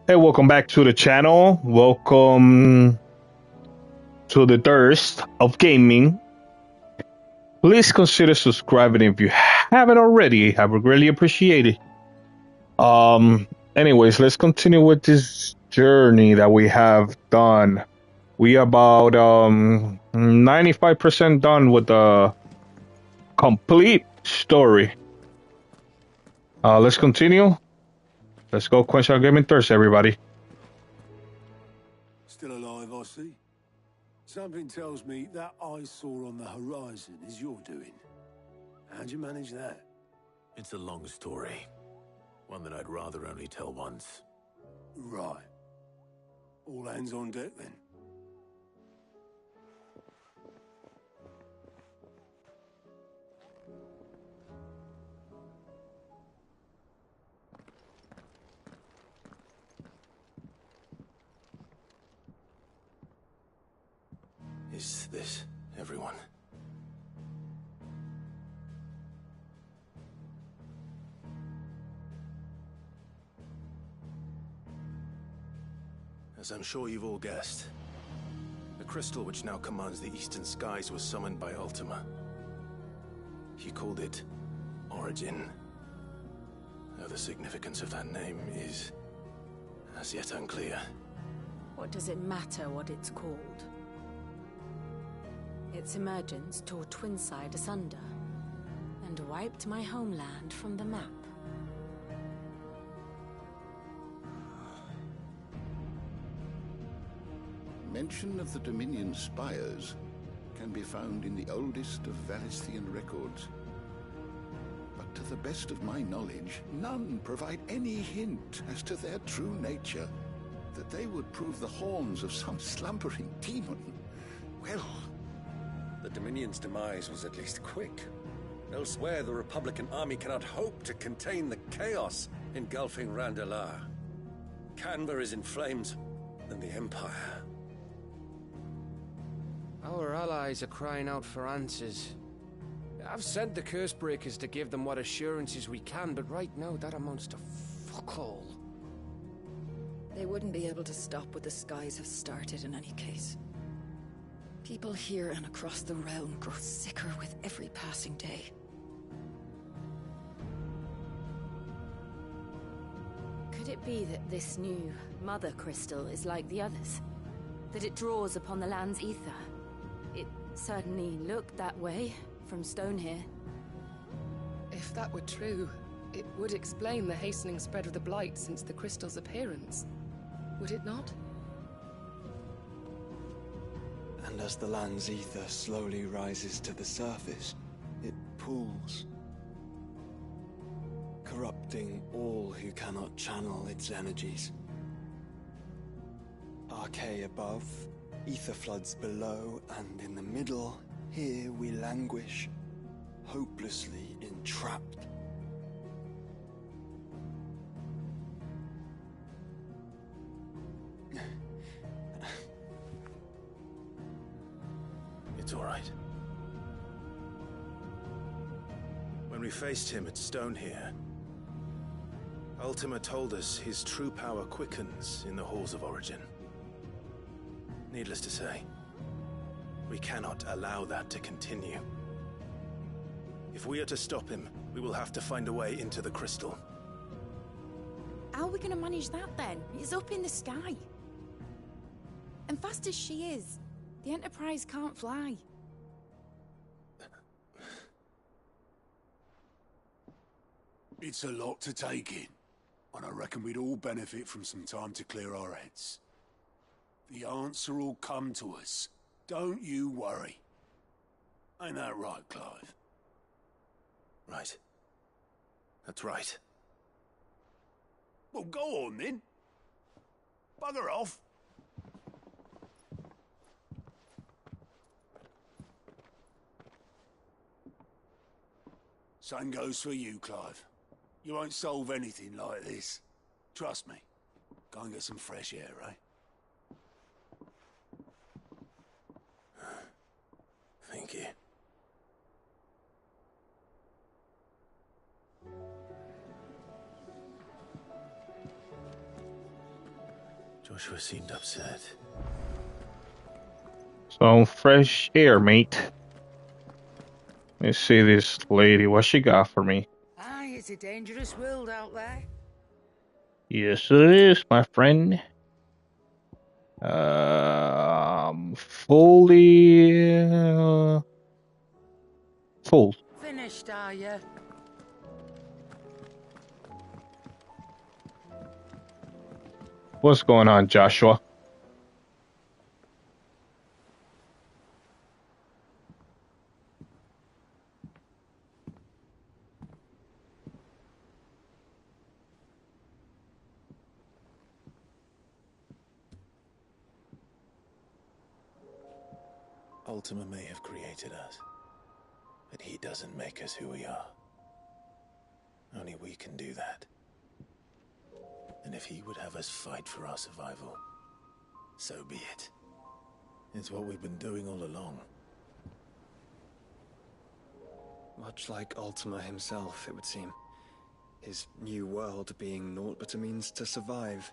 Hey, welcome back to the channel. Welcome to the thirst of gaming. Please consider subscribing if you haven't already. I would really appreciate it. Anyways, let's continue with this journey that we have done. We are about 95% done with the complete story. Let's continue. Let's go quench our gaming thirst, everybody. Still alive, I see. Something tells me that eyesore on the horizon is your doing. How'd you manage that? It's a long story. One that I'd rather only tell once. Right. All hands on deck, then. Is this everyone? As I'm sure you've all guessed, the crystal which now commands the eastern skies was summoned by Ultima. He called it Origin. Though the significance of that name is as yet unclear. What does it matter what it's called? Its emergence tore Twinside asunder and wiped my homeland from the map. Mention of the Dominion spires can be found in the oldest of Valisthian records. But to the best of my knowledge, none provide any hint as to their true nature. That they would prove the horns of some slumbering demon. Well... The Dominion's demise was at least quick. Elsewhere, the Republican army cannot hope to contain the chaos engulfing Randalar. Canberra is in flames, and the Empire. Our allies are crying out for answers. I've sent the Cursebreakers to give them what assurances we can, but right now that amounts to fuck all. They wouldn't be able to stop what the skies have started in any case. People here and across the realm grow sicker with every passing day. Could it be that this new Mother Crystal is like the others? That it draws upon the land's ether? It certainly looked that way from stone here. If that were true, it would explain the hastening spread of the Blight since the crystal's appearance. Would it not? And as the land's ether slowly rises to the surface, it pools, corrupting all who cannot channel its energies. Archay above, ether floods below, and in the middle, here we languish, hopelessly entrapped. It's all right. When we faced him at Stone here, Ultima told us his true power quickens in the halls of Origin. Needless to say, we cannot allow that to continue. If we are to stop him, we will have to find a way into the crystal. How are we going to manage that then? It's up in the sky. And fast as she is, the Enterprise can't fly. It's a lot to take in, and I reckon we'd all benefit from some time to clear our heads. The answer will come to us. Don't you worry. Ain't that right, Clive? Right. That's right. Well, go on then. Bugger off. Same goes for you, Clive. You won't solve anything like this. Trust me. Go and get some fresh air, eh? Thank you. Joshua seemed upset. Some fresh air, mate. Let me see this lady. What she got for me? Aye, it's a dangerous world out there. Yes, it is, my friend. Fully full. Finished, are you? What's going on, Joshua? Ultima may have created us, but he doesn't make us who we are. Only we can do that. And if he would have us fight for our survival, so be it. It's what we've been doing all along. Much like Ultima himself, it would seem. His new world being naught but a means to survive.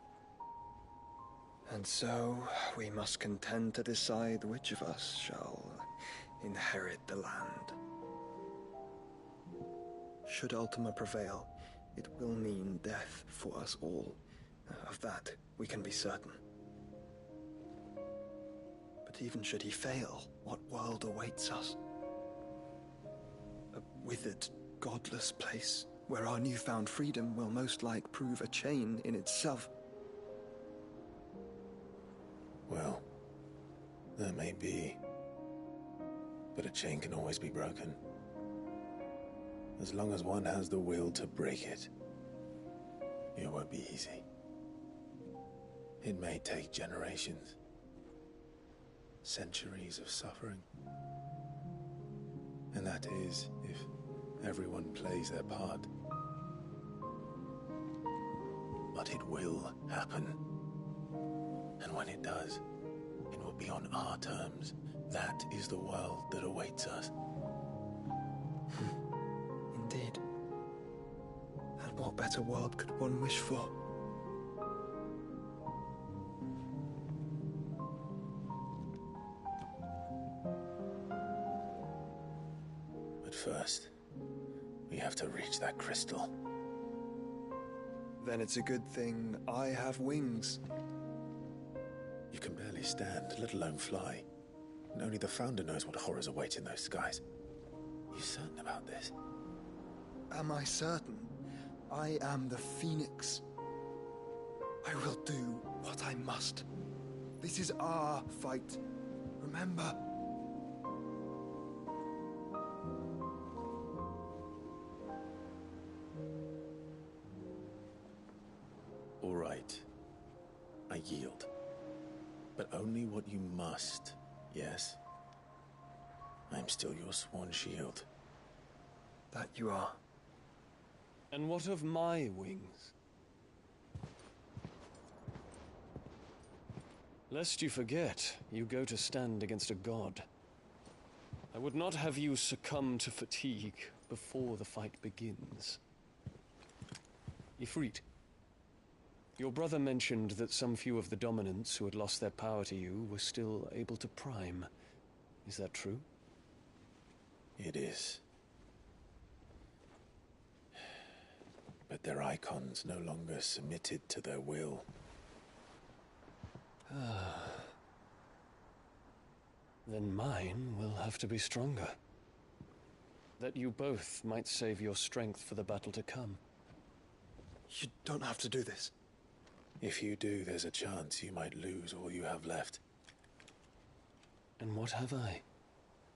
And so, we must contend to decide which of us shall inherit the land. Should Ultima prevail, it will mean death for us all. Of that, we can be certain. But even should he fail, what world awaits us? A withered, godless place, where our newfound freedom will most like prove a chain in itself. Well, that may be. But a chain can always be broken. As long as one has the will to break it. It won't be easy. It may take generations. Centuries of suffering. And that is, if everyone plays their part. But it will happen. And when it does, it will be on our terms. That is the world that awaits us. Indeed. And what better world could one wish for? But first, we have to reach that crystal. Then it's a good thing I have wings. You can barely stand, let alone fly. And only the Founder knows what horrors await in those skies. You certain about this? Am I certain? I am the Phoenix. I will do what I must. This is our fight. Remember? All right. I yield. But only what you must, yes? I'm still your sworn shield. That you are. And what of my wings? Lest you forget, you go to stand against a god. I would not have you succumb to fatigue before the fight begins. Ifrit, your brother mentioned that some few of the dominants who had lost their power to you were still able to prime. Is that true? It is. But their Eikons no longer submitted to their will. Then mine will have to be stronger. That you both might save your strength for the battle to come. You don't have to do this. If you do, there's a chance you might lose all you have left. And what have I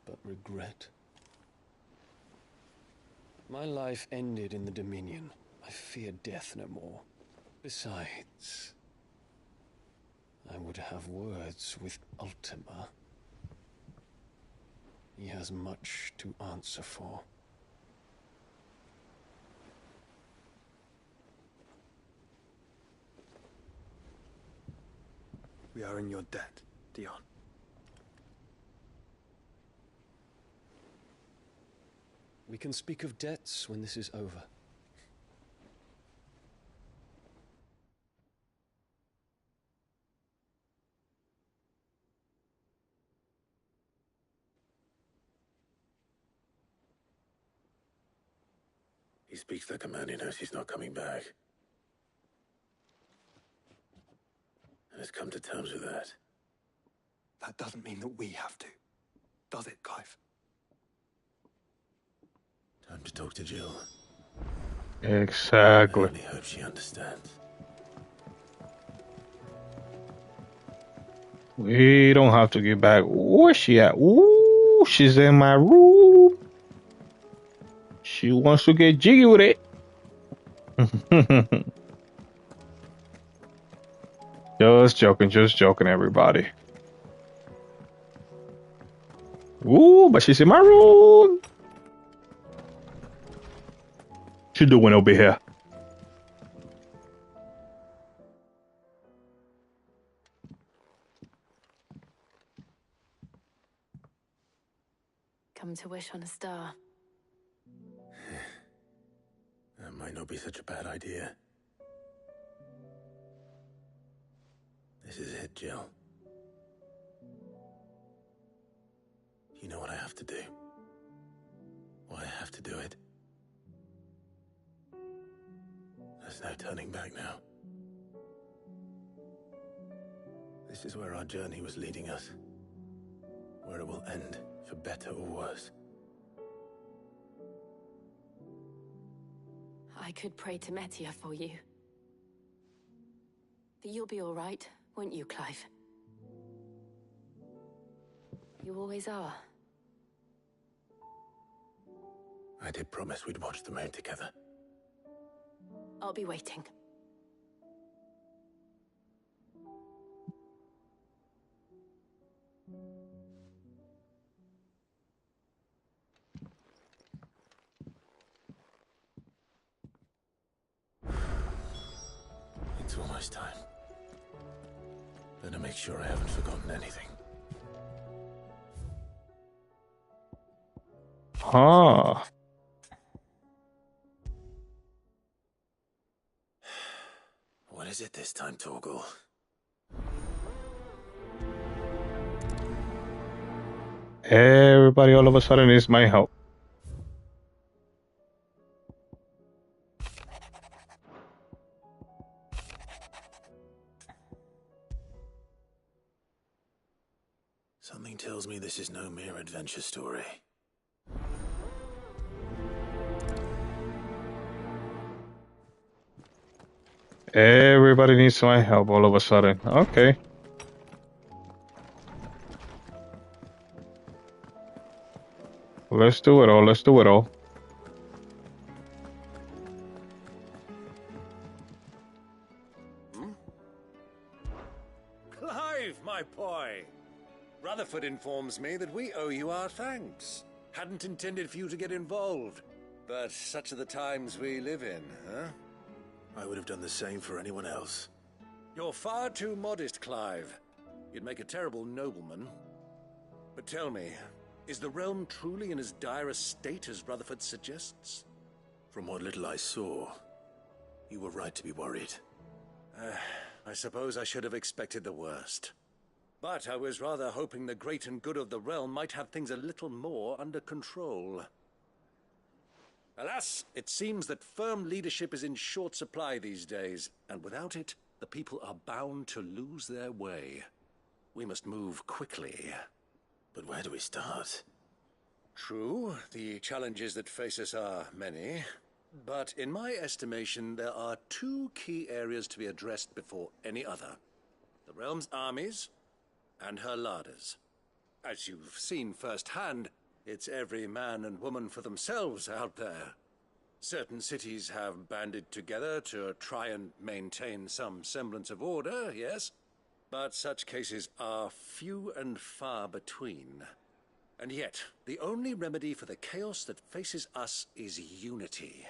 but regret? My life ended in the Dominion. I fear death no more. Besides, I would have words with Ultima. He has much to answer for. We are in your debt, Dion. We can speak of debts when this is over. He speaks like a man who knows he's not coming back. And has come to terms with that. That doesn't mean that we have to, does it, Clive? Time to talk to Jill. Exactly. I only hope she understands. We don't have to get back. Where's she at? Ooh, she's in my room. She wants to get jiggy with it. Just joking, everybody. Ooh, but she's in my room. What you doing over here? Come to wish on a star. That might not be such a bad idea. This is it, Jill. You know what I have to do. Why I have to do it. There's no turning back now. This is where our journey was leading us. Where it will end, for better or worse. I could pray to Metia for you. But you'll be all right, won't you, Clive? You always are. I did promise we'd watch the moon together. I'll be waiting. It's almost time. Better make sure I haven't forgotten anything. Huh. What is it this time, Torgal? Everybody all of a sudden needs my help. Something tells me this is no mere adventure story. Everybody needs my help all of a sudden. Okay. Let's do it all. Let's do it all. Clive, my boy! Rutherford informs me that we owe you our thanks. Hadn't intended for you to get involved, but such are the times we live in, huh? I would have done the same for anyone else. You're far too modest, Clive. You'd make a terrible nobleman. But tell me, is the realm truly in as dire a state as Rutherford suggests? From what little I saw, you were right to be worried. I suppose I should have expected the worst. But I was rather hoping the great and good of the realm might have things a little more under control. Alas, it seems that firm leadership is in short supply these days, and without it, the people are bound to lose their way. We must move quickly. But where do we start? True, the challenges that face us are many, but in my estimation, there are two key areas to be addressed before any other. The realm's armies and her larders. As you've seen firsthand, it's every man and woman for themselves out there. Certain cities have banded together to try and maintain some semblance of order, yes, but such cases are few and far between. And yet, the only remedy for the chaos that faces us is unity.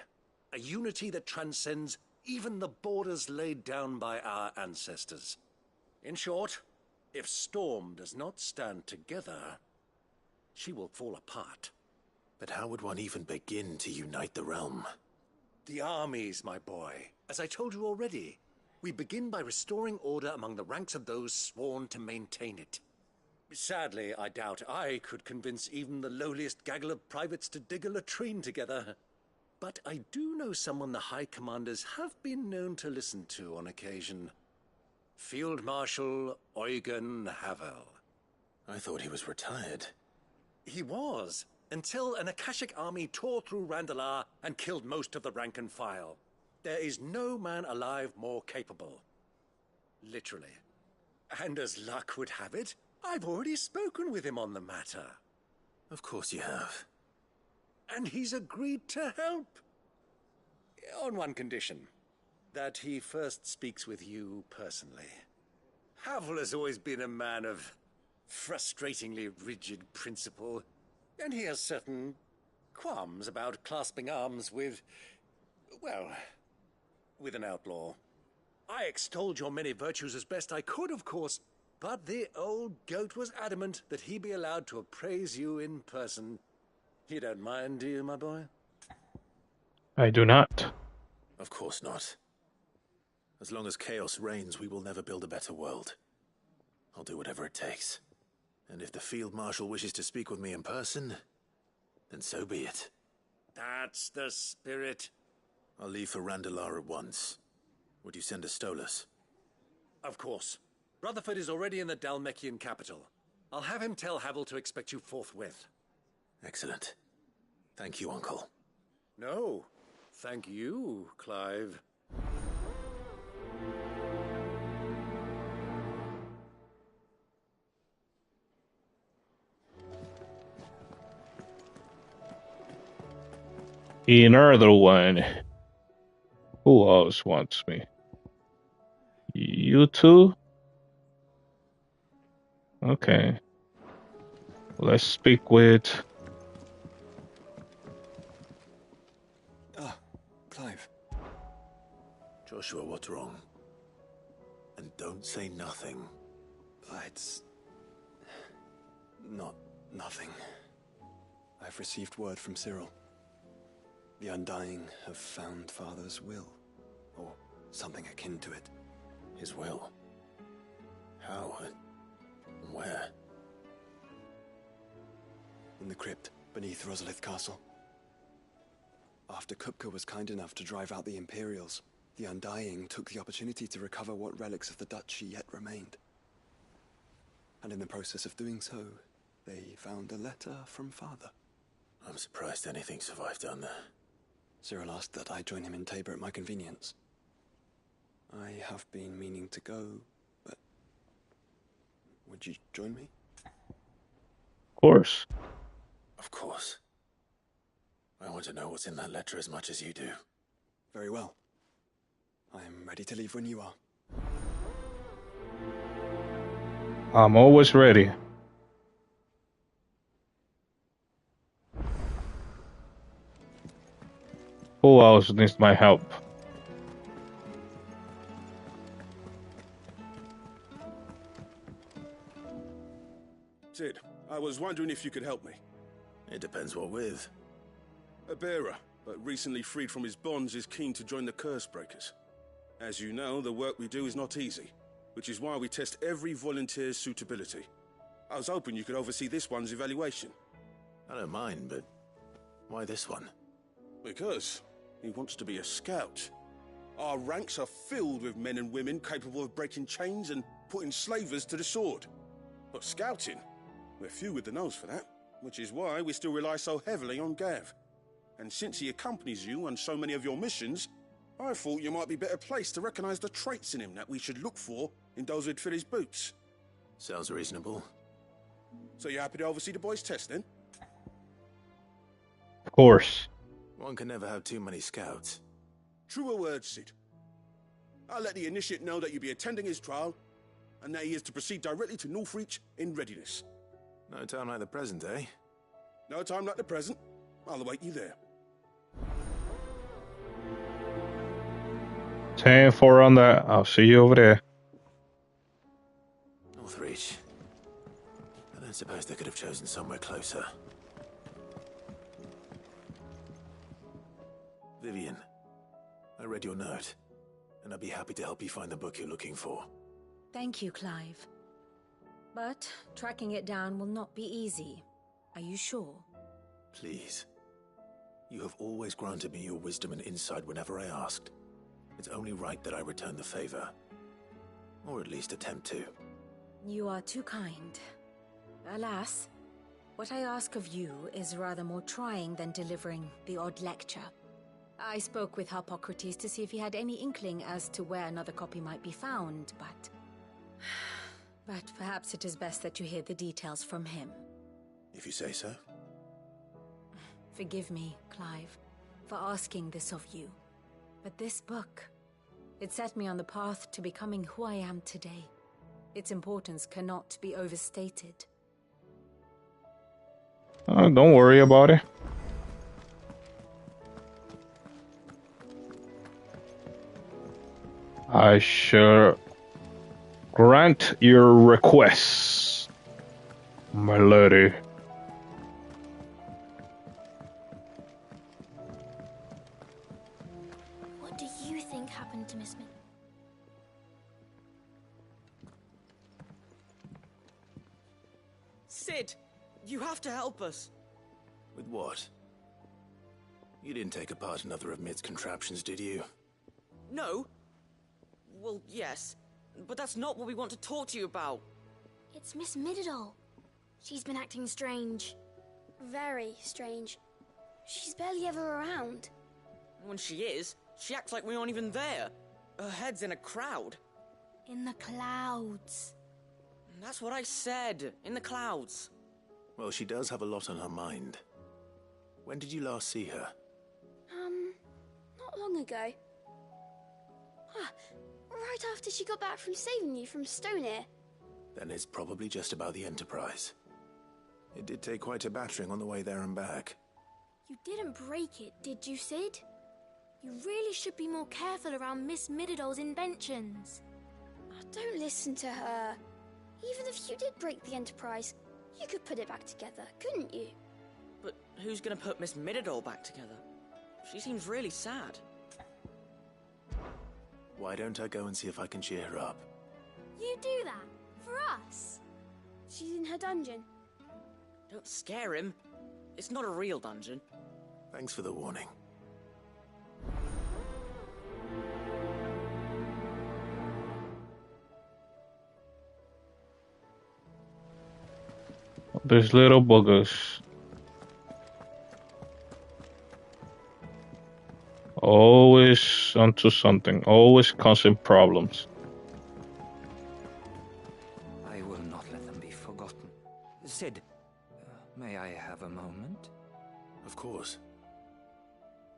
A unity that transcends even the borders laid down by our ancestors. In short, if Storm does not stand together, she will fall apart. But how would one even begin to unite the realm? The armies, my boy. As I told you already, we begin by restoring order among the ranks of those sworn to maintain it. Sadly, I doubt I could convince even the lowliest gaggle of privates to dig a latrine together. but I do know someone the High Commanders have been known to listen to on occasion. Field Marshal Eugen Havel. I thought he was retired. He was, until an Akashic army tore through Randalar and killed most of the rank and file. There is no man alive more capable. Literally. And as luck would have it, I've already spoken with him on the matter. Of course you have. And he's agreed to help. On one condition. That he first speaks with you personally. Havel has always been a man of frustratingly rigid principle, and he has certain qualms about clasping arms with, well, with an outlaw. I extolled your many virtues as best I could, of course, but the old goat was adamant that he be allowed to appraise you in person. You don't mind, do you, my boy? I do not. Of course not. As long as chaos reigns, we will never build a better world. I'll do whatever it takes. And if the Field Marshal wishes to speak with me in person, then so be it. That's the spirit. I'll leave for Randalar at once. Would you send a Stolas? Of course. Rutherford is already in the Dalmekian capital. I'll have him tell Havel to expect you forthwith. Excellent. Thank you, Uncle. No, thank you, Clive. Another one. Who else wants me? You two? Okay. Let's speak with... Ah, Clive. Joshua, what's wrong? And don't say nothing. It's... not nothing. I've received word from Cyril. The Undying have found Father's will, or something akin to it. His will? How? Where? In the crypt beneath Rosalith Castle. After Kupka was kind enough to drive out the Imperials, the Undying took the opportunity to recover what relics of the Duchy yet remained. And in the process of doing so, they found a letter from Father. I'm surprised anything survived down there. Cyril asked that I join him in Tabor at my convenience. I have been meaning to go, but... would you join me? Of course. Of course. I want to know what's in that letter as much as you do. Very well. I am ready to leave when you are. I'm always ready. Who else needs my help? Sid, I was wondering if you could help me. It depends what with. A bearer, but recently freed from his bonds, is keen to join the Curse Breakers. As you know, the work we do is not easy, which is why we test every volunteer's suitability. I was hoping you could oversee this one's evaluation. I don't mind, but why this one? Because he wants to be a scout. Our ranks are filled with men and women capable of breaking chains and putting slavers to the sword. But scouting, we're few with the nose for that, which is why we still rely so heavily on Gav. And since he accompanies you on so many of your missions, I thought you might be better placed to recognize the traits in him that we should look for in those who'd fill his boots. Sounds reasonable. So you're happy to oversee the boys' test, then? Of course. One can never have too many scouts. Truer words, Sid. I'll let the initiate know that you'll be attending his trial, and that he is to proceed directly to Northreach in readiness. No time like the present, eh? No time like the present. I'll await you there. 10-4 on that. I'll see you over there. Northreach. I don't suppose they could have chosen somewhere closer. Vivian, I read your note, and I'd be happy to help you find the book you're looking for. Thank you, Clive. But tracking it down will not be easy. Are you sure? Please. You have always granted me your wisdom and insight whenever I asked. It's only right that I return the favor. Or at least attempt to. You are too kind. Alas, what I ask of you is rather more trying than delivering the odd lecture. I spoke with Harpocrates to see if he had any inkling as to where another copy might be found, but... But perhaps it is best that you hear the details from him. If you say so. Forgive me, Clive, for asking this of you. But this book, it set me on the path to becoming who I am today. Its importance cannot be overstated. Don't worry about it. I shall grant your request, my lady. What do you think happened to Miss Min? Sid, you have to help us. With what? You didn't take apart another of Mid's contraptions, did you? No. Well, yes. But that's not what we want to talk to you about. It's Miss Mididol. She's been acting strange. Very strange. She's barely ever around. When she is, she acts like we aren't even there. Her head's in a crowd. In the clouds. That's what I said. In the clouds. Well, she does have a lot on her mind. When did you last see her? Not long ago. Right after she got back from saving you from Stoneir. Then it's probably just about the Enterprise. It did take quite a battering on the way there and back. You didn't break it, did you, Sid? You really should be more careful around Miss Mididol's inventions. Don't listen to her. Even if you did break the Enterprise, you could put it back together, couldn't you? But who's gonna put Miss Mididol back together? She seems really sad. Why don't I go and see if I can cheer her up? You do that? For us? She's in her dungeon. Don't scare him. It's not a real dungeon. Thanks for the warning. These little buggers. Always onto something. Always causing problems. I will not let them be forgotten. Sid, may I have a moment? Of course.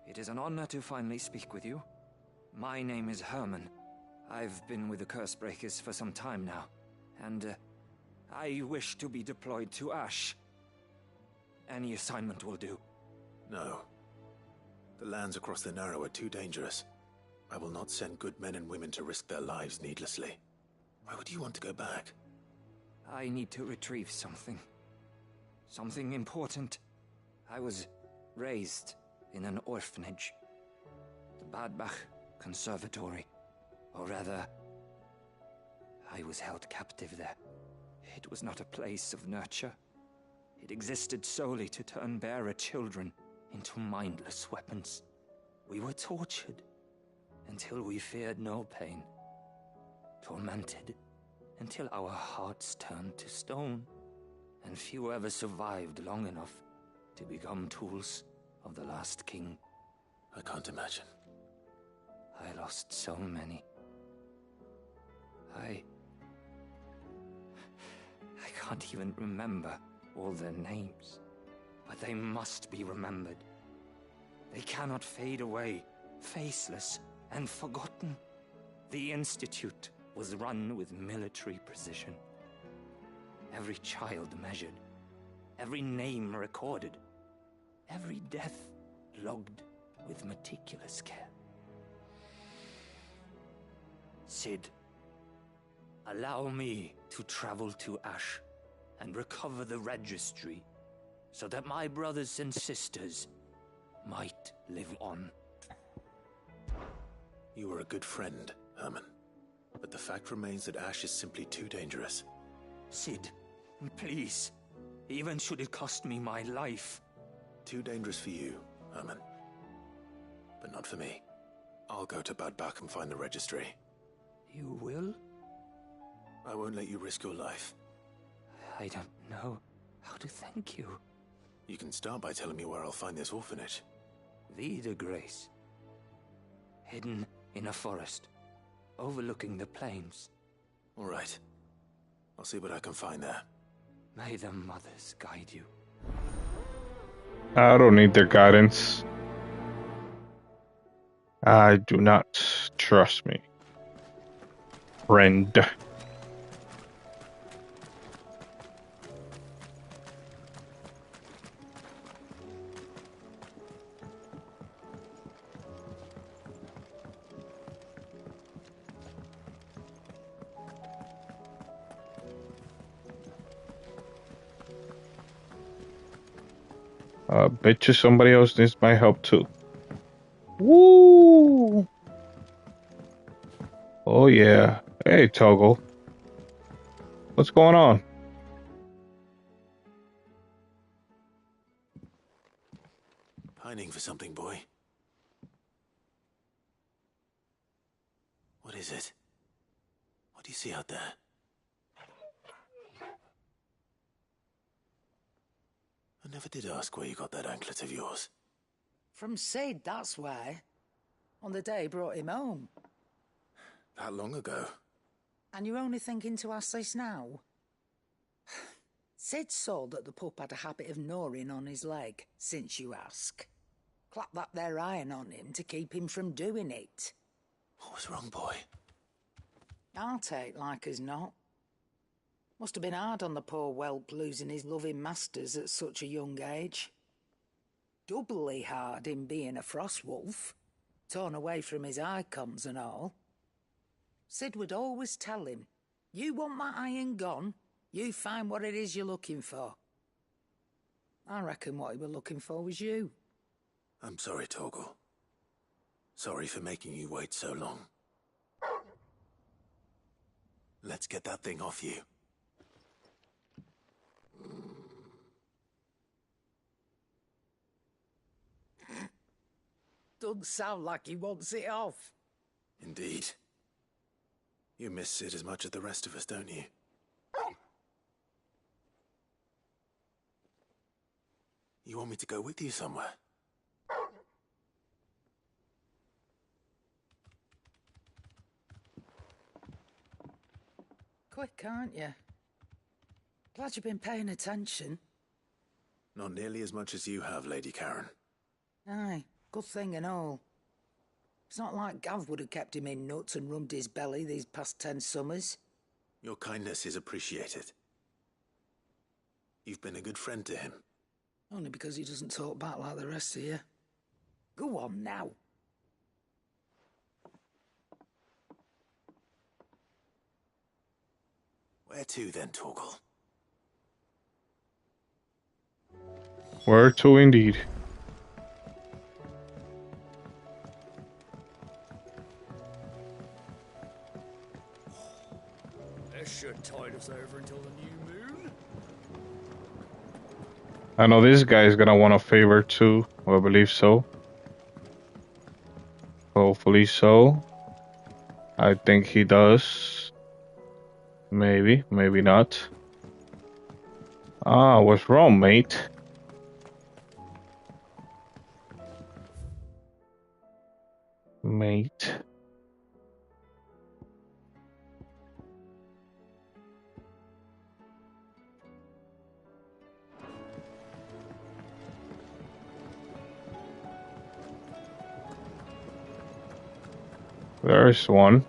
It is an honor to finally speak with you. My name is Herman. I've been with the Cursebreakers for some time now, and I wish to be deployed to Ash. Any assignment will do. No. The lands across the Narrow are too dangerous. I will not send good men and women to risk their lives needlessly. Why would you want to go back? I need to retrieve something. Something important. I was raised in an orphanage. The Badbach Conservatory. Or rather, I was held captive there. It was not a place of nurture. It existed solely to turn bearer children into mindless weapons. We were tortured until we feared no pain. Tormented until our hearts turned to stone. And few ever survived long enough to become tools of the last king. I can't imagine. I lost so many. I can't even remember all their names. But they must be remembered. They cannot fade away, faceless and forgotten. The Institute was run with military precision. Every child measured, every name recorded, every death logged with meticulous care. Sid, allow me to travel to Ash and recover the registry so that my brothers and sisters might live on. You are a good friend, Herman. But the fact remains that Ash is simply too dangerous. Sid, please. Even should it cost me my life. Too dangerous for you, Herman. But not for me. I'll go to Bad Bach and find the registry. You will? I won't let you risk your life. I don't know how to thank you. You can start by telling me where I'll find this orphanage. Vie de Grace. Hidden in a forest, overlooking the plains. All right. I'll see what I can find there. May the mothers guide you. I don't need their guidance. I do not trust me. Friend. Bet you somebody else needs my help too. Woo! Oh yeah. Hey, Toggle. What's going on? Pining for something, boy. What is it? What do you see out there? I never did ask where you got that anklet of yours. From Sid, that's why. On the day he brought him home. That long ago? And you're only thinking to ask this now? Sid saw that the pup had a habit of gnawing on his leg, since you ask. Clap that there iron on him to keep him from doing it. What was wrong, boy? I'll take like as not. Must have been hard on the poor whelp losing his loving masters at such a young age. Doubly hard in being a frost wolf, torn away from his Eikons and all. Sid would always tell him, you want my iron gone, you find what it is you're looking for. I reckon what he was looking for was you. I'm sorry, Torgal. Sorry for making you wait so long. Let's get that thing off you. Doesn't sound like he wants it off. Indeed. You miss Sid as much as the rest of us, don't you? You want me to go with you somewhere? Quick, aren't you? Glad you've been paying attention. Not nearly as much as you have, Lady Karen. Aye, good thing and all. It's not like Gav would have kept him in nuts and rubbed his belly these past 10 summers. Your kindness is appreciated. You've been a good friend to him. Only because he doesn't talk back like the rest of you. Go on now. Where to then, Torgal? Where to indeed. This should tide us over until the new moon. I know this guy is gonna want a favor too. Well, I believe so. Hopefully so. I think he does. Maybe, maybe not. Ah, what's wrong, mate? Mate. There's one.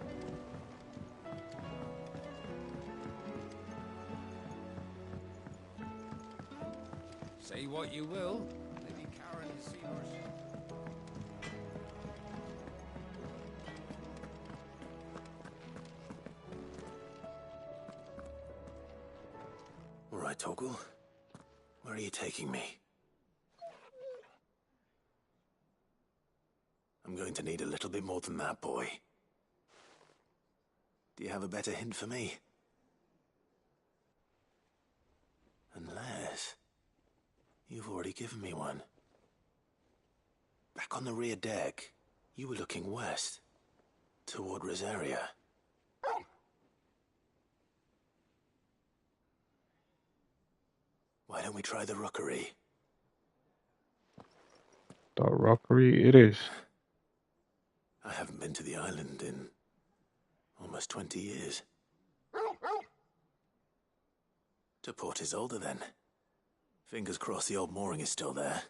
Say what you will, Lady Karen has seen us. All right, Torgal. Where are you taking me? I'm going to need a little bit more than that, boy. Do you have a better hint for me? Unless you've already given me one. Back on the rear deck, you were looking west, toward Rosaria. Why don't we try the rookery? The rockery it is. I haven't been to the island in almost 20 years. To Port Isolde, then. Fingers crossed the old mooring is still there.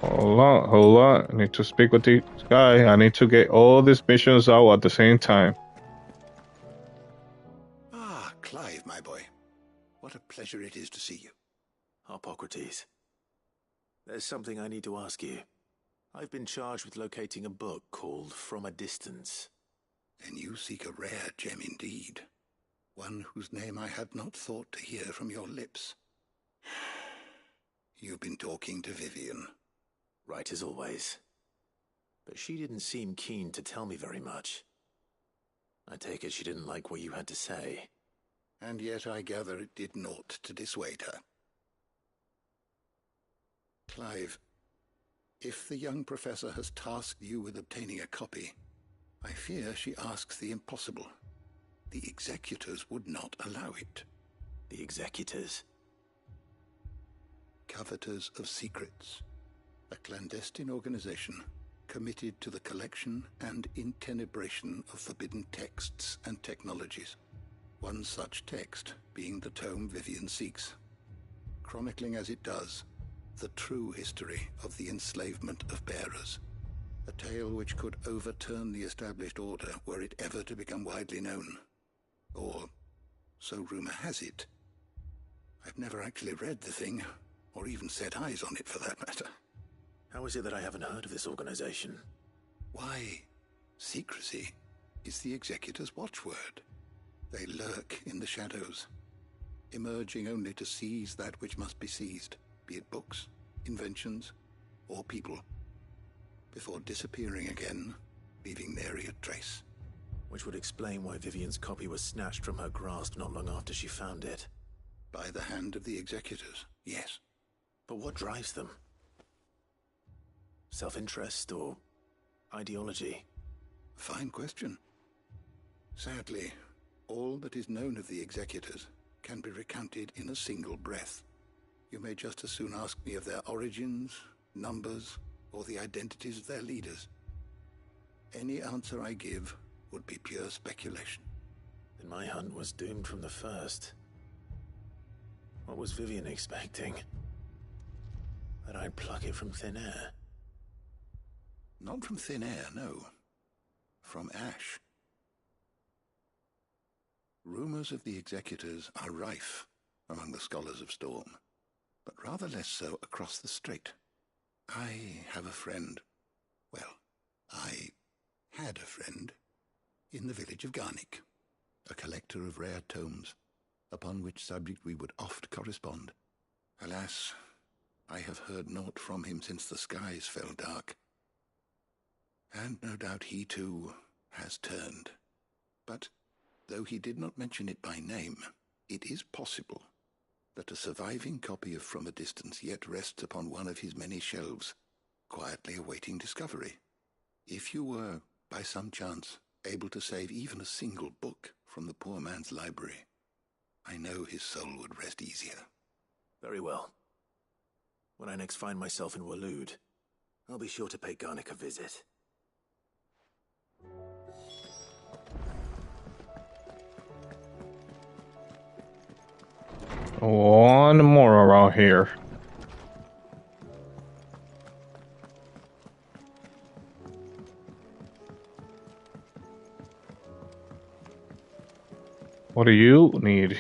Hold on. I need to speak with this guy. I need to get all these missions out at the same time. Ah, Clive, my boy. What a pleasure it is to see you. Hippocrates. There's something I need to ask you. I've been charged with locating a book called From a Distance. Then you seek a rare gem indeed. One whose name I had not thought to hear from your lips. You've been talking to Vivian. Right as always. But she didn't seem keen to tell me very much. I take it she didn't like what you had to say. And yet I gather it did naught to dissuade her. Clive, if the young professor has tasked you with obtaining a copy, I fear she asks the impossible. The executors would not allow it. The executors? Coveters of Secrets. A clandestine organization committed to the collection and intenebration of forbidden texts and technologies. One such text being the tome Vivian seeks, chronicling as it does the true history of the enslavement of bearers. A tale which could overturn the established order were it ever to become widely known. Or, so rumor has it. I've never actually read the thing, or even set eyes on it for that matter. How is it that I haven't heard of this organization? Why, secrecy is the executor's watchword. They lurk in the shadows, emerging only to seize that which must be seized, be it books, inventions, or people, before disappearing again, leaving nary a trace. Which would explain why Vivian's copy was snatched from her grasp not long after she found it. By the hand of the executors, yes. But what drives them? Self-interest or ideology? Fine question. Sadly, all that is known of the executors can be recounted in a single breath. You may just as soon ask me of their origins, numbers, or the identities of their leaders. Any answer I give would be pure speculation. Then my hunt was doomed from the first. What was Vivian expecting? That I'd pluck it from thin air? Not from thin air, no. From ash. Rumors of the executors are rife among the scholars of Storm, but rather less so across the strait. I have a friend. Well, I had a friend in the village of Garnick, a collector of rare tomes, upon which subject we would oft correspond. Alas, I have heard naught from him since the skies fell dark. And no doubt he too has turned. But though he did not mention it by name, it is possible that a surviving copy of From a Distance yet rests upon one of his many shelves, quietly awaiting discovery. If you were, by some chance, able to save even a single book from the poor man's library, I know his soul would rest easier. Very well. When I next find myself in Waloed, I'll be sure to pay Garnick a visit. One more around here. What do you need?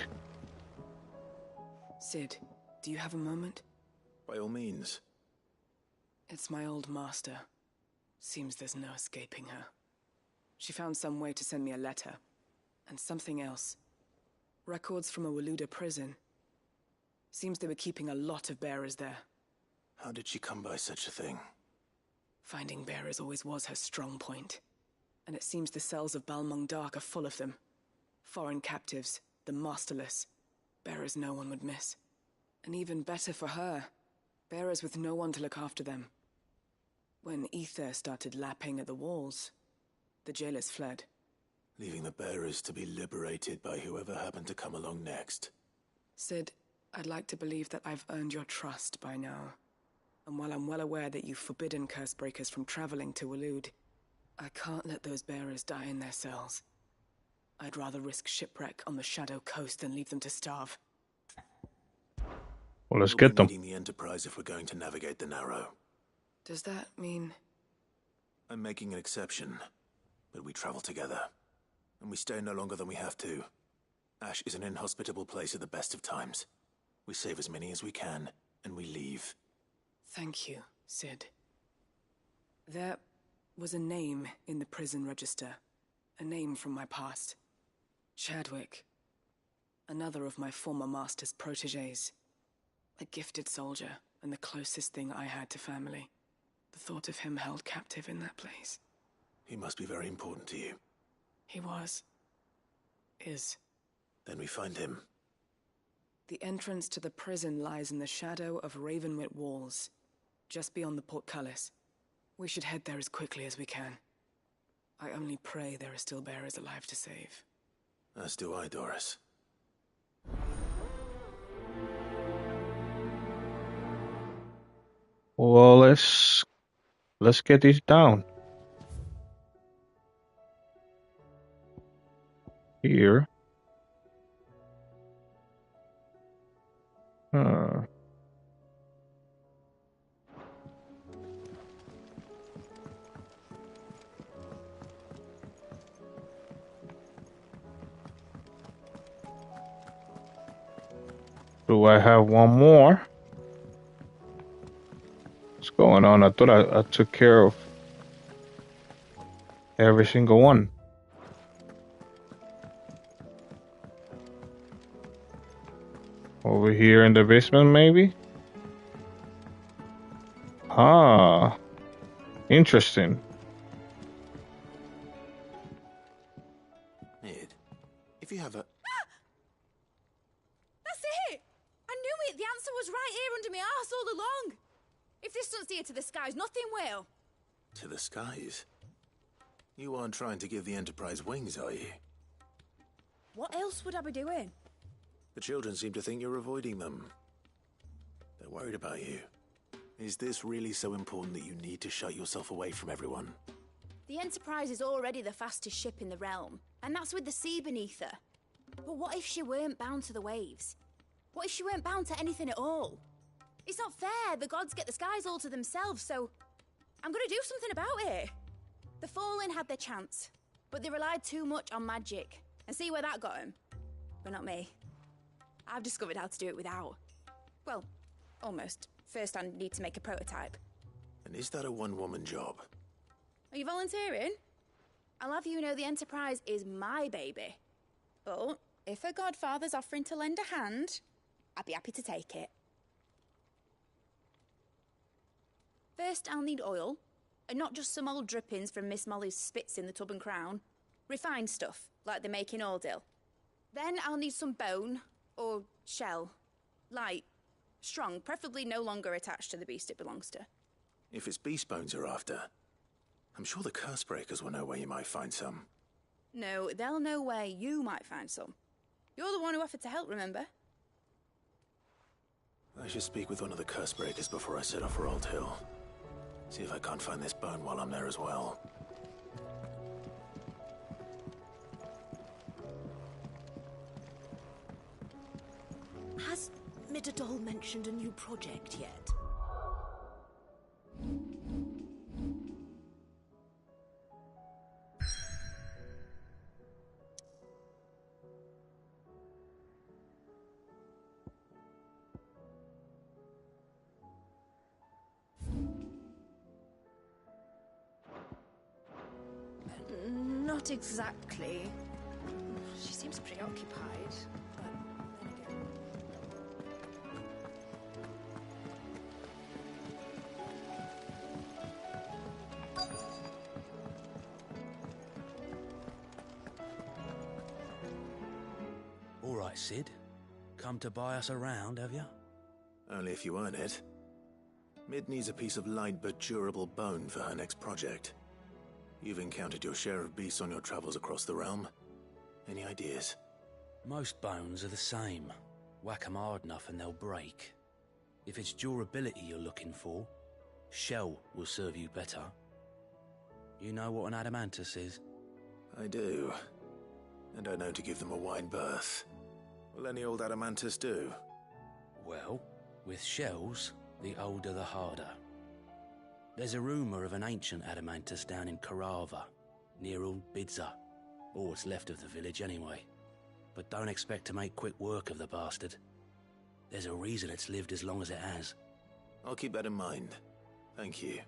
Sid, do you have a moment? By all means. It's my old master. Seems there's no escaping her. She found some way to send me a letter. And something else. Records from a Waluda prison. Seems they were keeping a lot of bearers there. How did she come by such a thing? Finding bearers always was her strong point. And it seems the cells of Balmung Dark are full of them. Foreign captives, the masterless. Bearers no one would miss. And even better for her, bearers with no one to look after them. When ether started lapping at the walls, the jailers fled. Leaving the bearers to be liberated by whoever happened to come along next. Sid, I'd like to believe that I've earned your trust by now. And while I'm well aware that you've forbidden Cursebreakers from traveling to Waloed, I can't let those bearers die in their cells. I'd rather risk shipwreck on the Shadow Coast than leave them to starve. Well, let's get them. We'll be needing the Enterprise if we're going to navigate the Narrow. Does that mean... I'm making an exception, but we travel together. And we stay no longer than we have to. Ash is an inhospitable place at the best of times. We save as many as we can, and we leave. Thank you, Sid. There was a name in the prison register. A name from my past. Chadwick. Another of my former master's protégés. A gifted soldier, and the closest thing I had to family. The thought of him held captive in that place. He must be very important to you. He was. Is. Then we find him. The entrance to the prison lies in the shadow of Ravenwit Walls, just beyond the portcullis. We should head there as quickly as we can. I only pray there are still bearers alive to save. As do I, Doris. Well, let's get this down. Here. Do I have one more? What's going on? I thought I took care of every single one. Over here in the basement, maybe? Ah, interesting. Ned, if you have a... That's it! I knew it! The answer was right here under my arse all along! If this doesn't steer to the skies, nothing will! To the skies? You aren't trying to give the Enterprise wings, are you? What else would I be doing? The children seem to think you're avoiding them. They're worried about you. Is this really so important that you need to shut yourself away from everyone? The Enterprise is already the fastest ship in the realm, and that's with the sea beneath her. But what if she weren't bound to the waves? What if she weren't bound to anything at all? It's not fair. The gods get the skies all to themselves, so I'm gonna do something about it. The Fallen had their chance, but they relied too much on magic. And see where that got them? But not me. I've discovered how to do it without. Well, almost. First I need to make a prototype. And is that a one-woman job? Are you volunteering? I'll have you know the Enterprise is my baby. But if a godfather's offering to lend a hand, I'd be happy to take it. First I'll need oil, and not just some old drippings from Miss Molly's spits in the Tub and Crown. Refined stuff, like they make in Ordil. Then I'll need some bone, or shell. Light, strong, preferably no longer attached to the beast it belongs to. If it's beast bones you're after, I'm sure the Cursebreakers will know where you might find some. No, they'll know where you might find some. You're the one who offered to help, remember? I should speak with one of the Cursebreakers before I set off for Old Hill. See if I can't find this bone while I'm there as well. Has Midadol mentioned a new project yet? Not exactly. She seems preoccupied, but then again... right, Sid? Come to buy us around, have you? Only if you earn it. Mid needs a piece of light but durable bone for her next project. You've encountered your share of beasts on your travels across the realm. Any ideas? Most bones are the same. Whack 'em hard enough and they'll break. If it's durability you're looking for, shell will serve you better. You know what an adamantus is? I do. And I know to give them a wide berth. Will any old adamantus do? Well, with shells, the older the harder. There's a rumour of an ancient adamantus down in Karava, near Old Bidza, or what's left of the village anyway. But don't expect to make quick work of the bastard. There's a reason it's lived as long as it has. I'll keep that in mind. Thank you.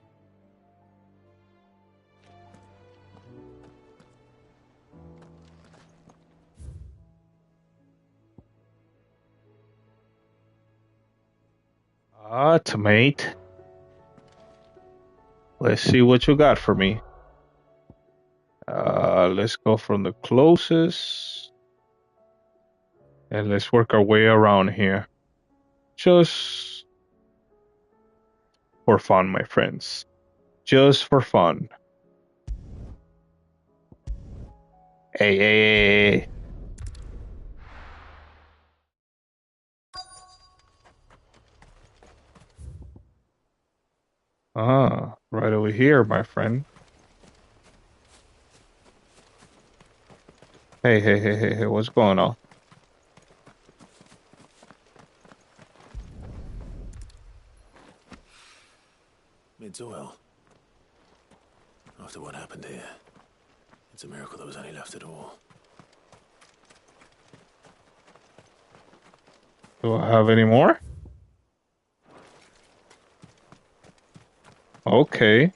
Tomate. Let's see what you got for me. Let's go from the closest. And let's work our way around here. Just for fun, my friends. Just for fun. Hey. Right over here, my friend. Hey, what's going on? Mid's oil. After what happened here, it's a miracle there was any left at all. Do I have any more? Okay.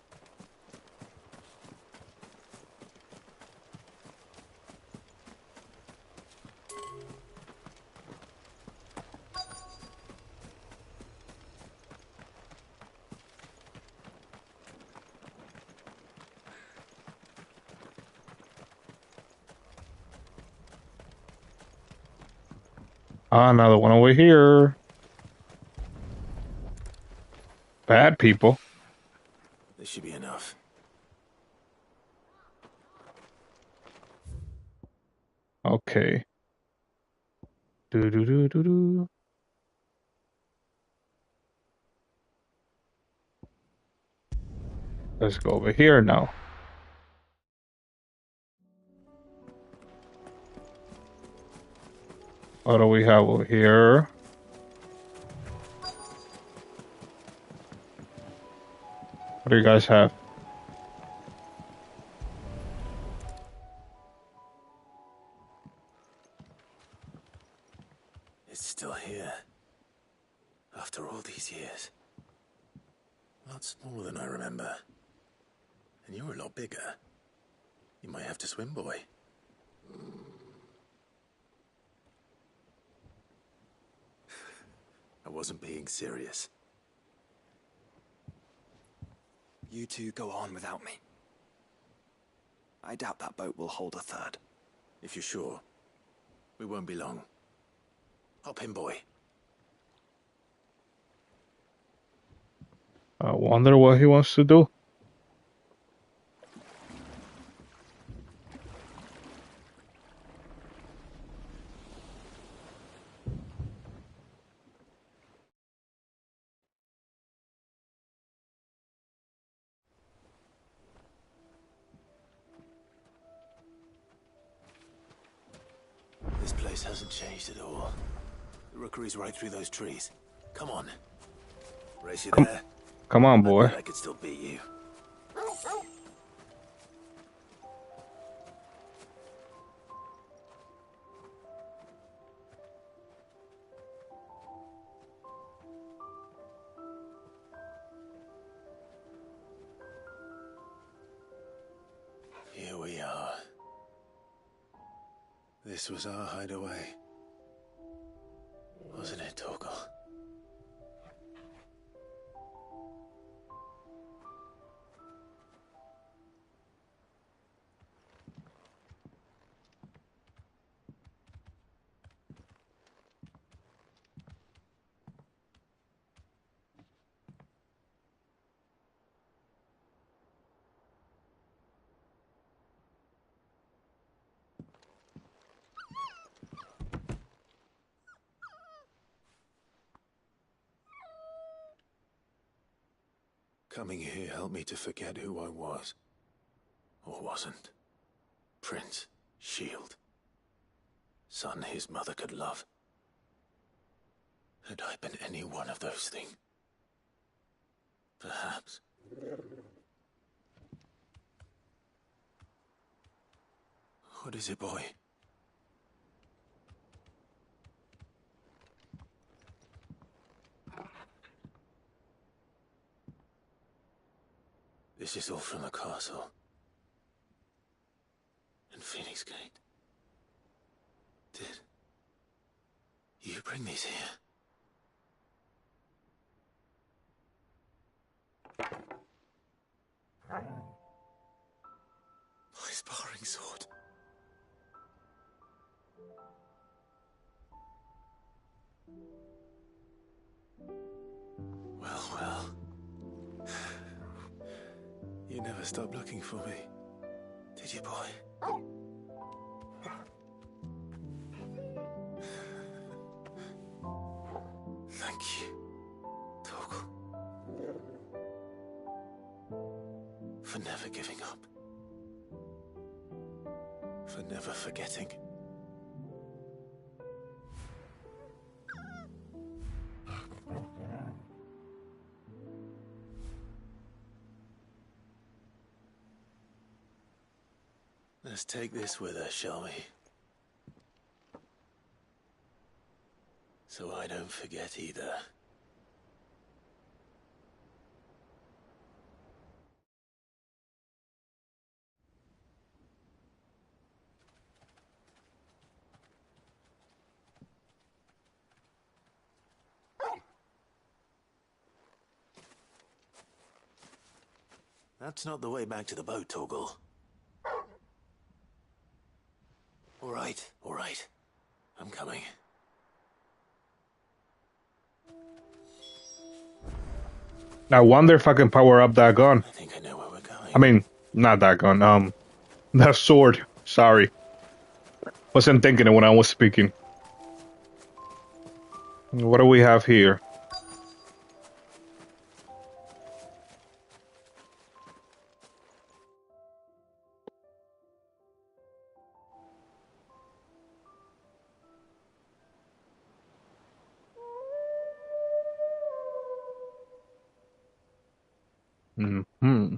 Another one over here. Bad people. This should be enough. Okay. Do. Let's go over here now. What do we have over here? What do you guys have? It's still here. After all these years. A lot smaller than I remember. And you're a lot bigger. You might have to swim, boy. I wasn't being serious. You two go on without me. I doubt that boat will hold a third. If you're sure, we won't be long. Hop in, boy. I wonder what he wants to do. This place hasn't changed at all. The rookery's right through those trees. Come on. Race you there. Come on, boy. I could still beat you. Here we are. This was our hideaway. Wasn't it, Torgal? Coming here helped me to forget who I was. Or wasn't. Prince, Shield. Son his mother could love. Had I been any one of those things? Perhaps. What is it, boy? This is all from the castle. In Phoenix Gate. Did you bring these here? My sparring sword. Well. You never stopped looking for me, did you, boy? Thank you, Torgal, for never giving up, for never forgetting. Let's take this with us, shall we? So I don't forget either. That's not the way back to the boat, Torgal. All right. I'm coming. I wonder if I can power up that gun. I think I know where we're going. I mean, not that gun, that sword. Sorry. Wasn't thinking it when I was speaking. What do we have here? Mm-hmm.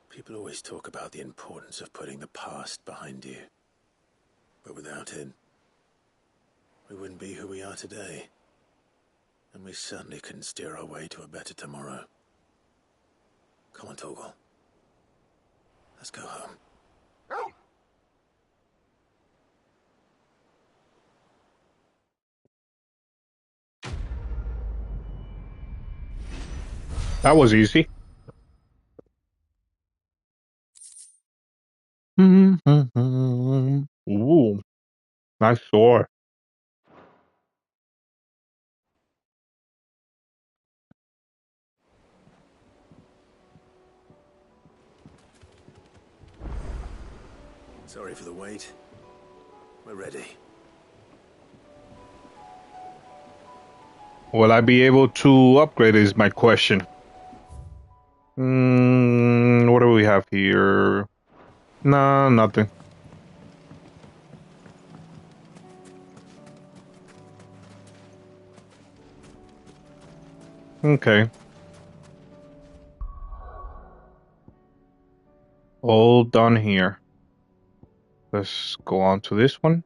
People always talk about the importance of putting the past behind you. But without it, we wouldn't be who we are today. And we certainly couldn't steer our way to a better tomorrow. Come on, Torgal. Let's go home. That was easy. Ooh, nice sword. Sorry for the wait. We're ready. Will I be able to upgrade is my question. What do we have here? Nah, nothing. Okay. All done here. Let's go on to this one.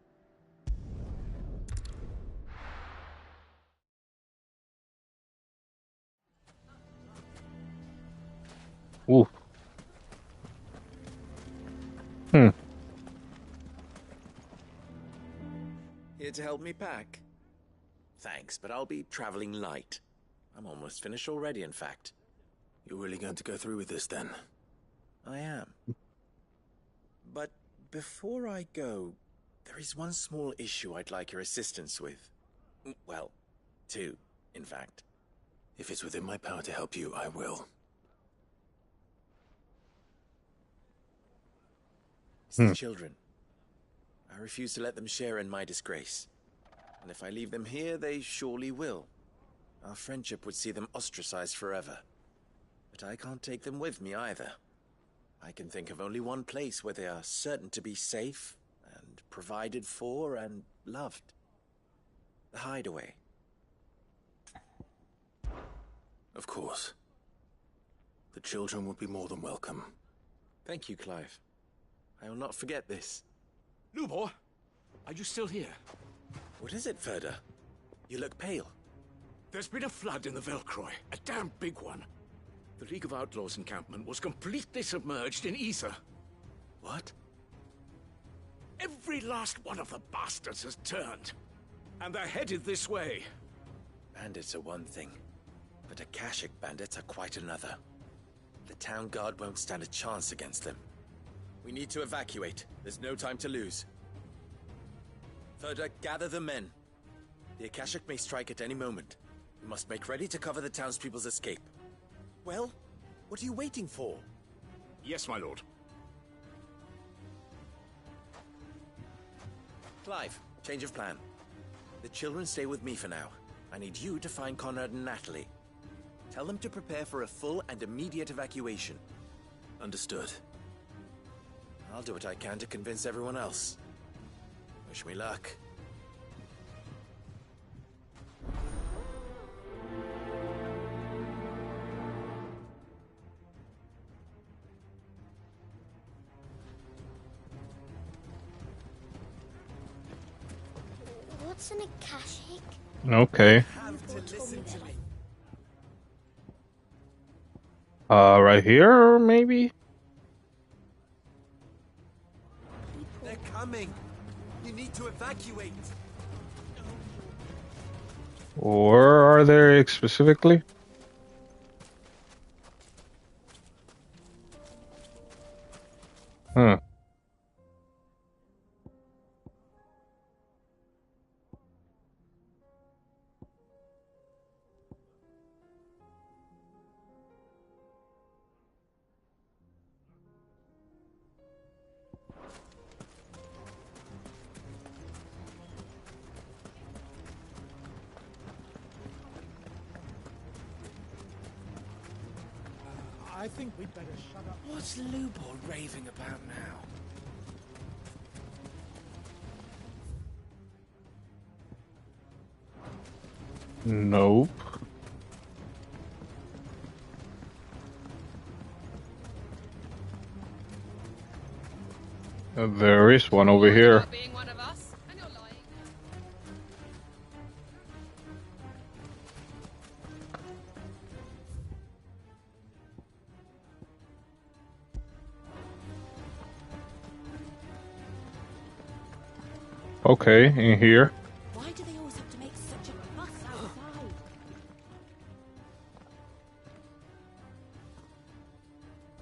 Ooh. Here to help me pack? Thanks, but I'll be traveling light. I'm almost finished already, in fact. You're really going to go through with this, then? I am. But before I go, there is one small issue I'd like your assistance with. Well, two, in fact. If it's within my power to help you, I will. It's the children. I refuse to let them share in my disgrace. And if I leave them here, they surely will. Our friendship would see them ostracized forever. But I can't take them with me either. I can think of only one place where they are certain to be safe and provided for and loved. The Hideaway. Of course. The children would be more than welcome. Thank you, Clive. I will not forget this. Lubor, are you still here? What is it, Ferda? You look pale. There's been a flood in the Velcroy, a damn big one. The League of Outlaws encampment was completely submerged in ether. What? Every last one of the bastards has turned. And they're headed this way. Bandits are one thing, but Akashic bandits are quite another. The town guard won't stand a chance against them. We need to evacuate. There's no time to lose. Ferda, gather the men. The Akashic may strike at any moment. We must make ready to cover the townspeople's escape. Well, what are you waiting for? Yes, my lord. Clive, change of plan. The children stay with me for now. I need you to find Conrad and Natalie. Tell them to prepare for a full and immediate evacuation. Understood. I'll do what I can to convince everyone else. Wish me luck. What's an Akashic? Okay. Right here, maybe? They're coming. You need to evacuate. Where are they specifically? Huh. I think we'd better shut up. What's Lubor raving about now? Nope. There is one over here. Okay, in here. Why do they always have to make such a fuss outside?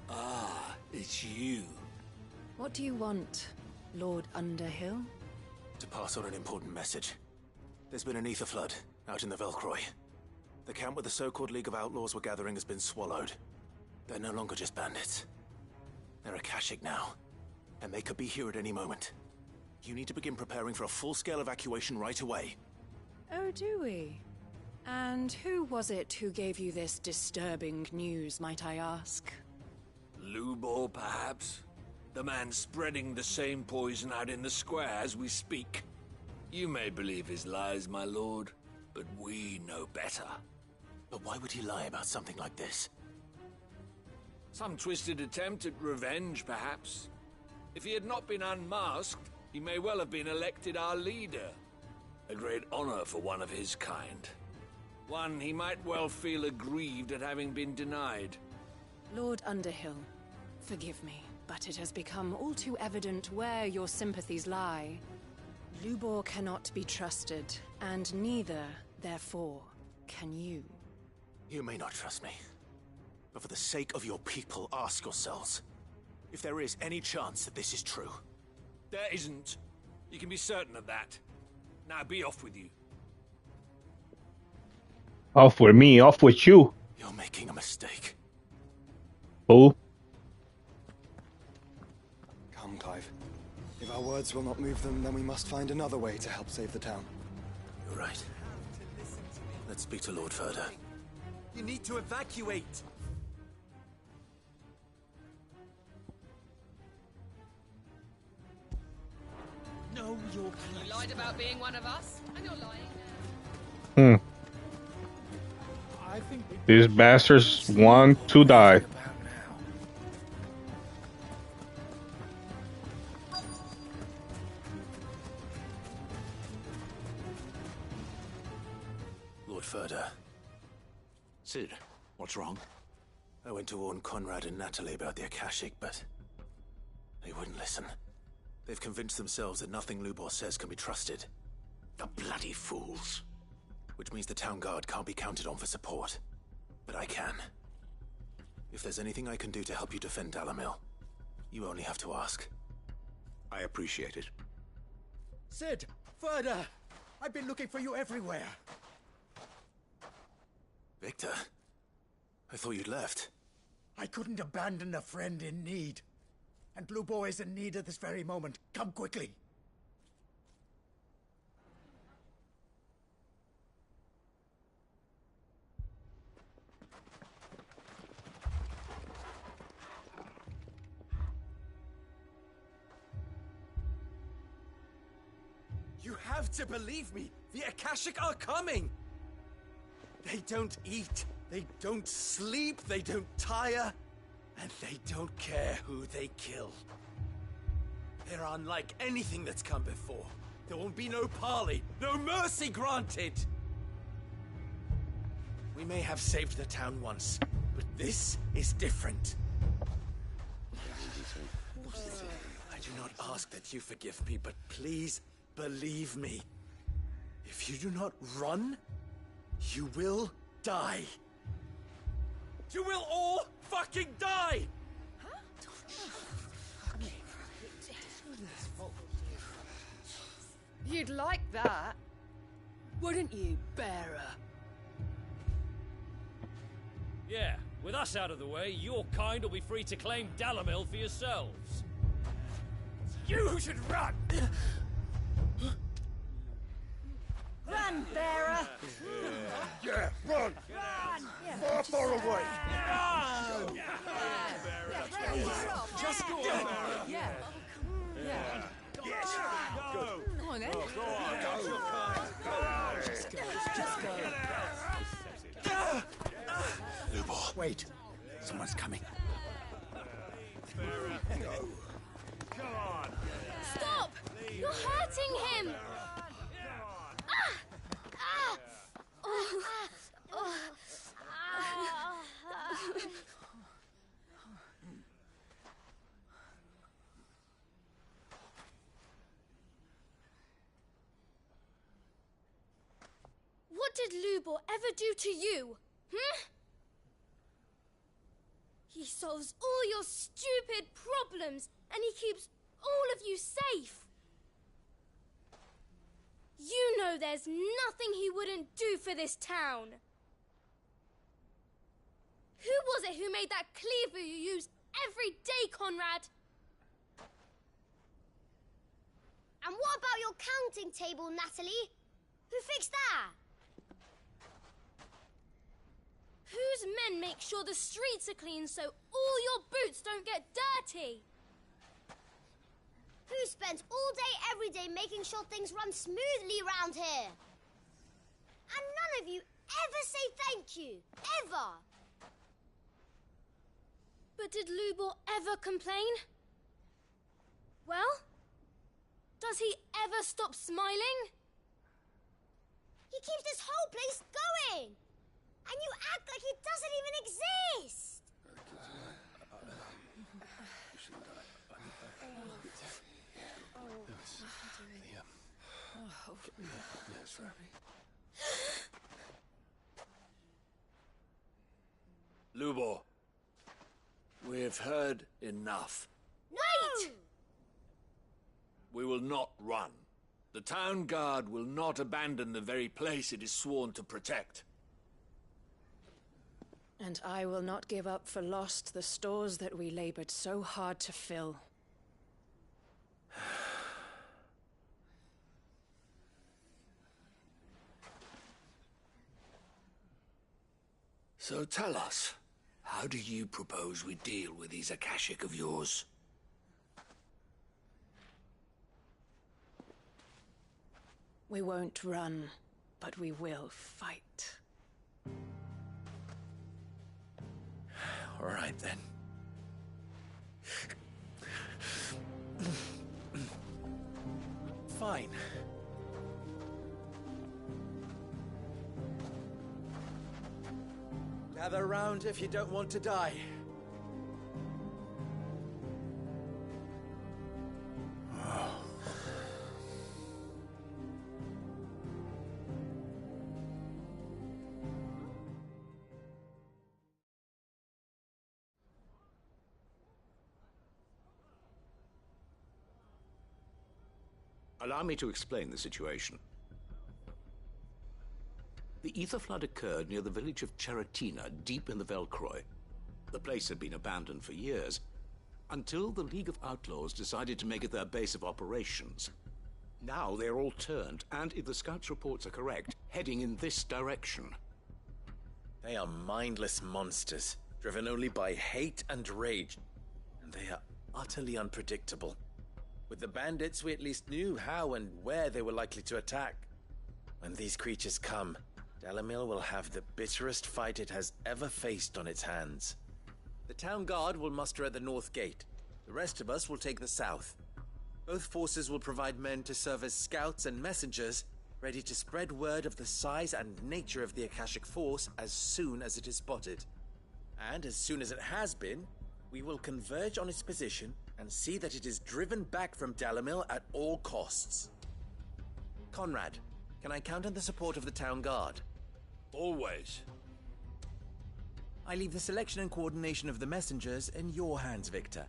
Ah, it's you. What do you want, Lord Underhill? To pass on an important message. There's been an ether flood out in the Velcroy. The camp where the so-called League of Outlaws were gathering has been swallowed. They're no longer just bandits. They're Akashic now, and they could be here at any moment. You need to begin preparing for a full-scale evacuation right away. Oh, do we? And who was it who gave you this disturbing news, might I ask? Lubor, perhaps? The man spreading the same poison out in the square as we speak. You may believe his lies, my lord, but we know better. But why would he lie about something like this? Some twisted attempt at revenge, perhaps. If he had not been unmasked, he may well have been elected our leader. A great honor for one of his kind. One he might well feel aggrieved at having been denied. Lord Underhill, forgive me, but it has become all too evident where your sympathies lie. Lubor cannot be trusted, and neither, therefore, can you. You may not trust me, but for the sake of your people, ask yourselves if there is any chance that this is true. There isn't. You can be certain of that. Now be off with you. Off with me, off with you. You're making a mistake. Oh. Come, Clive. If our words will not move them, then we must find another way to help save the town. You're right. Let's speak to Lord Furder. You need to evacuate! Know your place. You lied about being one of us, and you're lying now. I think These bastards want to die. Lord Furder. Sid, what's wrong? I went to warn Conrad and Natalie about the Akashic, but they wouldn't listen. They've convinced themselves that nothing Lubor says can be trusted. The bloody fools. Which means the town guard can't be counted on for support. But I can. If there's anything I can do to help you defend Dalamil, you only have to ask. I appreciate it. Sid! Further! I've been looking for you everywhere. Victor? I thought you'd left. I couldn't abandon a friend in need. And Lubor is in need at this very moment. Come quickly. You have to believe me! The Akashic are coming! They don't eat, they don't sleep, they don't tire, and they don't care who they kill. They're unlike anything that's come before. There won't be no parley, no mercy granted! We may have saved the town once, but this is different. I do not ask that you forgive me, but please believe me. If you do not run, you will die. You will all fucking die! You'd like that, wouldn't you, bearer? Yeah, with us out of the way, your kind will be free to claim Dalamil for yourselves. You should run! Run, bearer! Yeah, run! Run! Far away! Run! Just go on, yeah. Yeah. Yes! Go! Come on, then. Go on! Just go. Lubor. Wait. Someone's coming. Come on! Stop! You're hurting him! What did Lubor ever do to you? He solves all your stupid problems, and he keeps all of you safe. You know there's nothing he wouldn't do for this town. Who was it who made that cleaver you use every day, Conrad? And what about your counting table, Natalie? Who fixed that? Whose men make sure the streets are clean so all your boots don't get dirty? Who spends all day, every day making sure things run smoothly round here? And none of you ever say thank you. Ever. But did Lubor ever complain? Well, does he ever stop smiling? He keeps this whole place going. And you act like it doesn't even exist. Lubor, we've heard enough. Wait! We will not run. The town guard will not abandon the very place it is sworn to protect. And I will not give up for lost the stores that we labored so hard to fill. So tell us, how do you propose we deal with these Akashic of yours? We won't run, but we will fight. All right, then. Fine. Gather round if you don't want to die. Allow me to explain the situation. The ether flood occurred near the village of Cheratina, deep in the Velcroy. The place had been abandoned for years, until the League of Outlaws decided to make it their base of operations. Now they're all turned, and if the scouts' reports are correct, heading in this direction. They are mindless monsters, driven only by hate and rage, and they are utterly unpredictable. With the bandits, we at least knew how and where they were likely to attack. When these creatures come, Dalamil will have the bitterest fight it has ever faced on its hands. The town guard will muster at the north gate. The rest of us will take the south. Both forces will provide men to serve as scouts and messengers, ready to spread word of the size and nature of the Akashic force as soon as it is spotted. And as soon as it has been, we will converge on its position and see that it is driven back from Dalamil at all costs. Conrad, can I count on the support of the town guard? Always. I leave the selection and coordination of the messengers in your hands, Victor.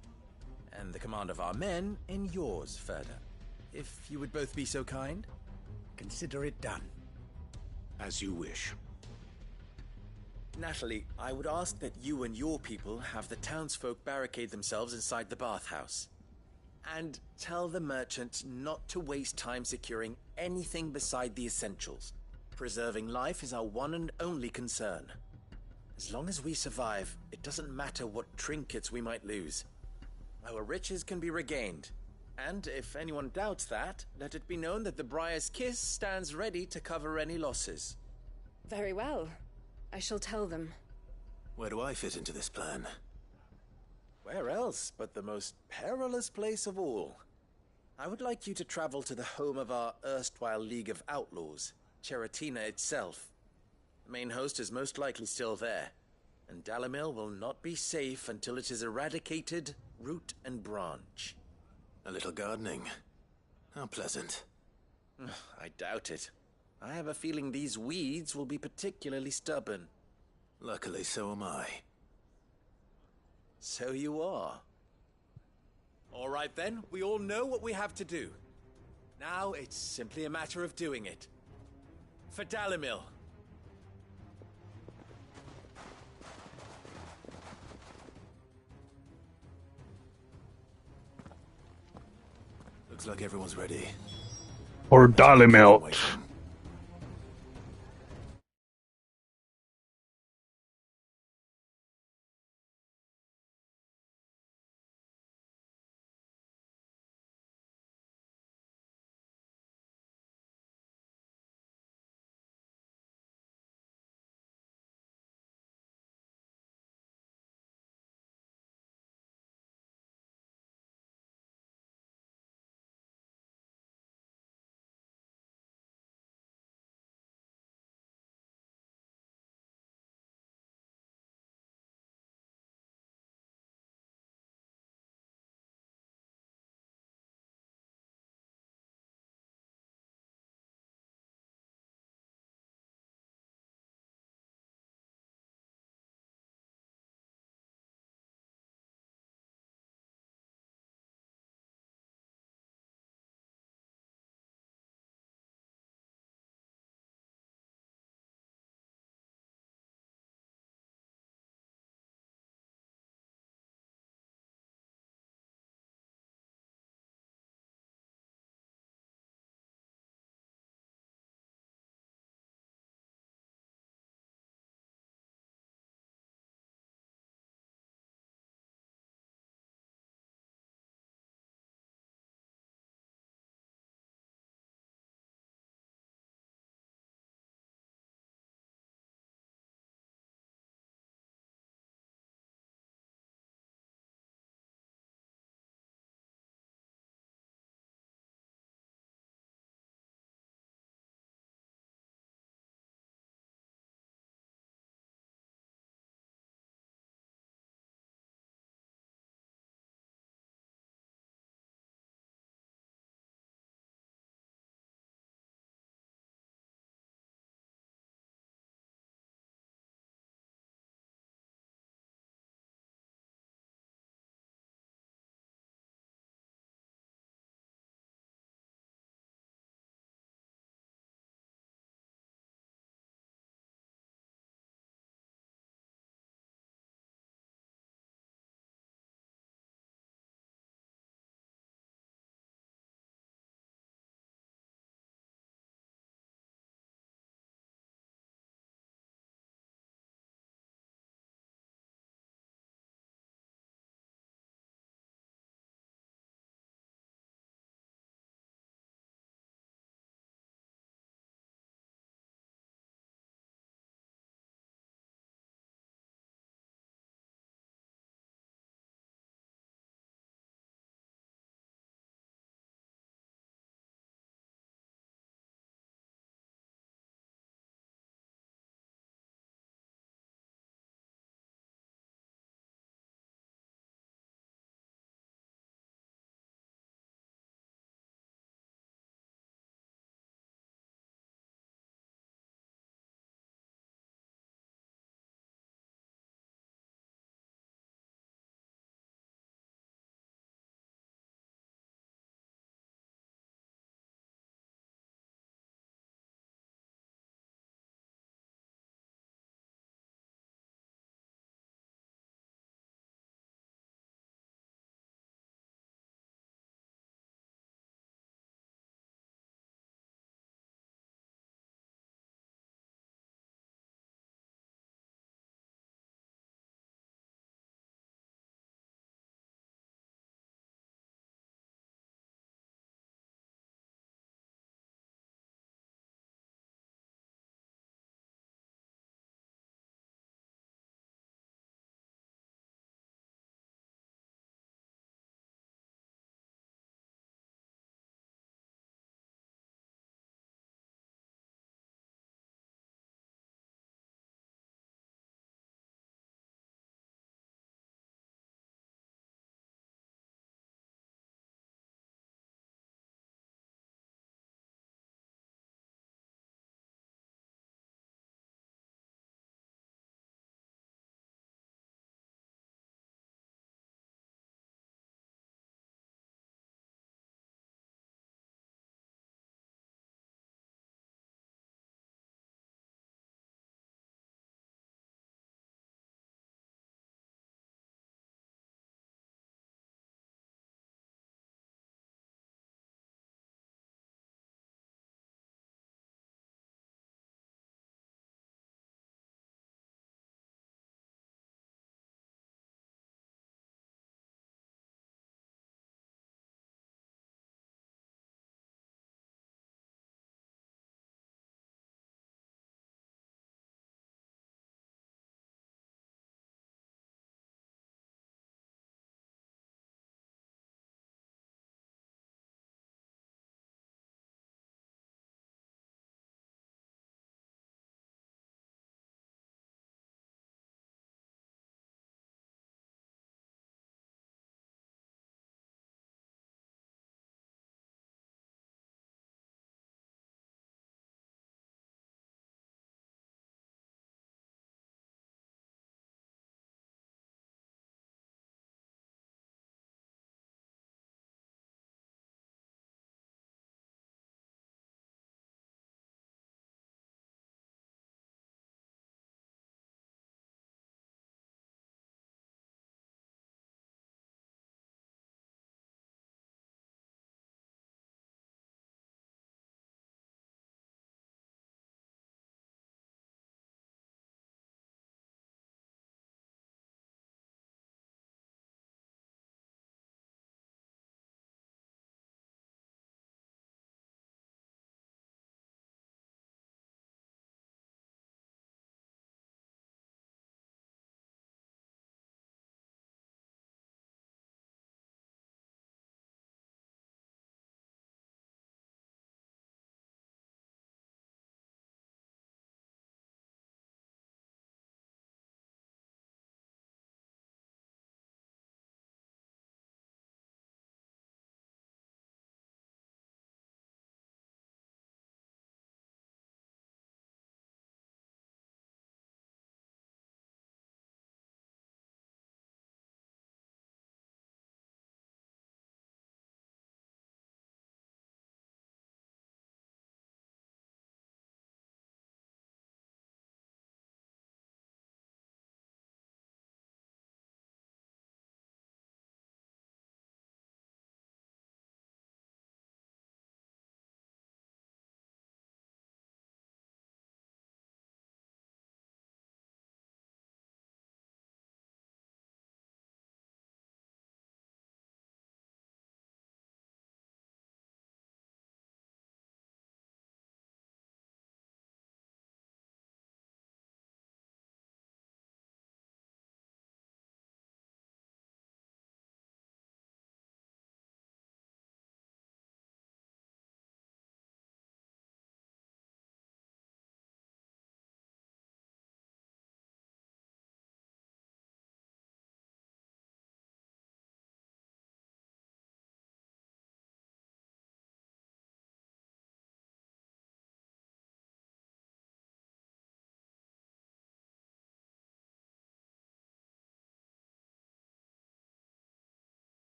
And the command of our men in yours, Ferda. If you would both be so kind. Consider it done. As you wish. Natalie, I would ask that you and your people have the townsfolk barricade themselves inside the bathhouse. And tell the merchant not to waste time securing anything beside the essentials. Preserving life is our one and only concern. As long as we survive, it doesn't matter what trinkets we might lose. Our riches can be regained. And if anyone doubts that, let it be known that the Briar's Kiss stands ready to cover any losses. Very well. I shall tell them. Where do I fit into this plan? Where else but the most perilous place of all? I would like you to travel to the home of our erstwhile League of Outlaws, Cheratina itself. The main host is most likely still there, and Dalamil will not be safe until it is eradicated, root and branch. A little gardening. How pleasant. I doubt it. I have a feeling these weeds will be particularly stubborn. Luckily, so am I. So you are. All right then, we all know what we have to do. Now it's simply a matter of doing it. For Dalamil. Looks like everyone's ready. Or Dalamil.